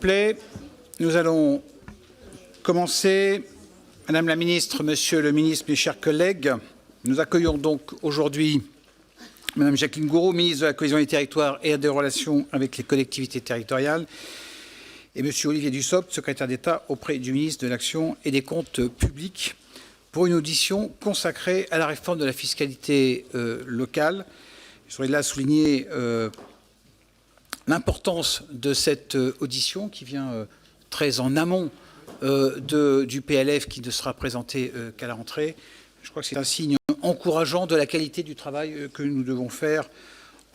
plaît, nous allons commencer. Madame la ministre, Monsieur le ministre, mes chers collègues, nous accueillons donc aujourd'hui Madame Jacqueline Gourault, ministre de la Cohésion des Territoires et des Relations avec les collectivités territoriales, et Monsieur Olivier Dussopt, secrétaire d'État auprès du ministre de l'Action et des Comptes publics, pour une audition consacrée à la réforme de la fiscalité locale. Je voudrais là souligner l'importance de cette audition qui vient très en amont du PLF qui ne sera présenté qu'à la rentrée. Je crois que c'est un signe encourageant de la qualité du travail que nous devons faire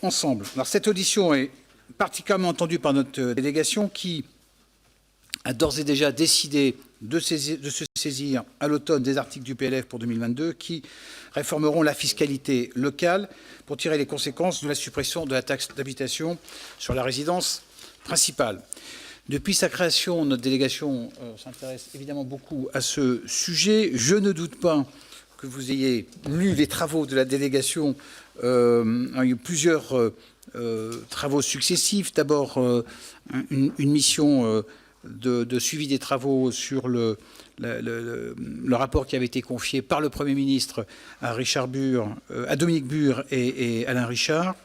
ensemble. Alors, cette audition est particulièrement attendue par notre délégation qui a d'ores et déjà décidé de se saisir à l'automne des articles du PLF pour 2022 qui réformeront la fiscalité locale pour tirer les conséquences de la suppression de la taxe d'habitation sur la résidence principale. Depuis sa création, notre délégation s'intéresse évidemment beaucoup à ce sujet. Je ne doute pas que vous ayez lu les travaux de la délégation. Il y a eu plusieurs travaux successifs. D'abord, une mission de suivi des travaux sur le rapport qui avait été confié par le Premier ministre à Dominique Bure et Alain Richard.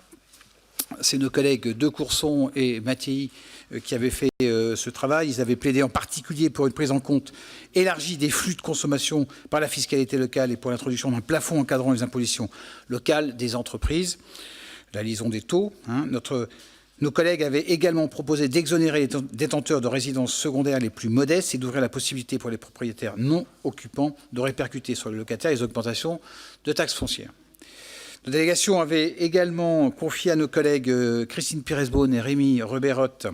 C'est nos collègues De Courson et Mattei qui avaient fait ce travail. Ils avaient plaidé en particulier pour une prise en compte élargie des flux de consommation par la fiscalité locale et pour l'introduction d'un plafond encadrant les impositions locales des entreprises, la liaison des taux. Nos collègues avaient également proposé d'exonérer les détenteurs de résidences secondaires les plus modestes et d'ouvrir la possibilité pour les propriétaires non occupants de répercuter sur les locataires les augmentations de taxes foncières. Notre délégation avait également confié à nos collègues Christine Pires-Beaune et Rémi Rebeyrotte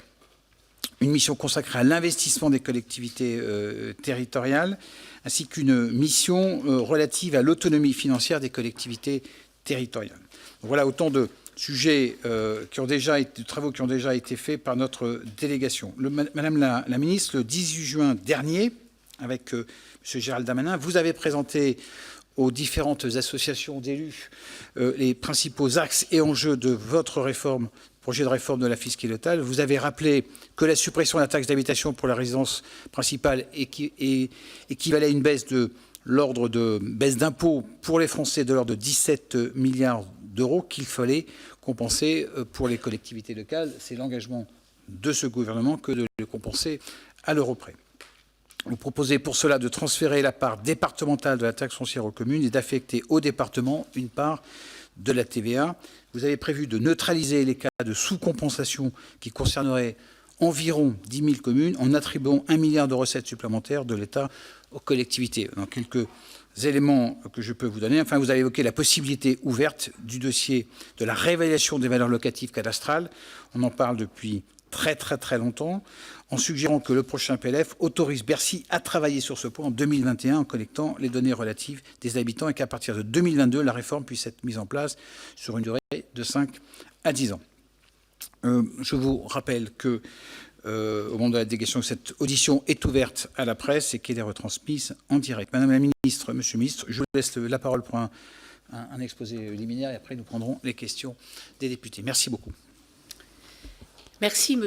une mission consacrée à l'investissement des collectivités territoriales, ainsi qu'une mission relative à l'autonomie financière des collectivités territoriales. Donc voilà autant de sujets de travaux qui ont déjà été faits par notre délégation. Madame la ministre, le 18 juin dernier, avec M. Gérald Darmanin, vous avez présenté aux différentes associations d'élus les principaux axes et enjeux de votre projet de réforme de la fiscalité locale. Vous avez rappelé que la suppression de la taxe d'habitation pour la résidence principale équivalait à une baisse d'impôts pour les Français de l'ordre de 17 milliards d'euros qu'il fallait compenser pour les collectivités locales. C'est l'engagement de ce gouvernement que de le compenser à l'euro près. Vous proposez pour cela de transférer la part départementale de la taxe foncière aux communes et d'affecter aux départements une part de la TVA. Vous avez prévu de neutraliser les cas de sous-compensation qui concerneraient environ 10 000 communes en attribuant 1 milliard de recettes supplémentaires de l'État aux collectivités. Dans quelques éléments que je peux vous donner. Enfin, vous avez évoqué la possibilité ouverte du dossier de la réévaluation des valeurs locatives cadastrales. On en parle depuis très longtemps, en suggérant que le prochain PLF autorise Bercy à travailler sur ce point en 2021 en collectant les données relatives des habitants et qu'à partir de 2022, la réforme puisse être mise en place sur une durée de 5 à 10 ans. Je vous rappelle que au moment de la délégation, cette audition est ouverte à la presse et qu'elle est retransmise en direct. Madame la ministre, Monsieur le ministre, je vous laisse la parole pour un exposé liminaire et après nous prendrons les questions des députés. Merci beaucoup. Merci, Monsieur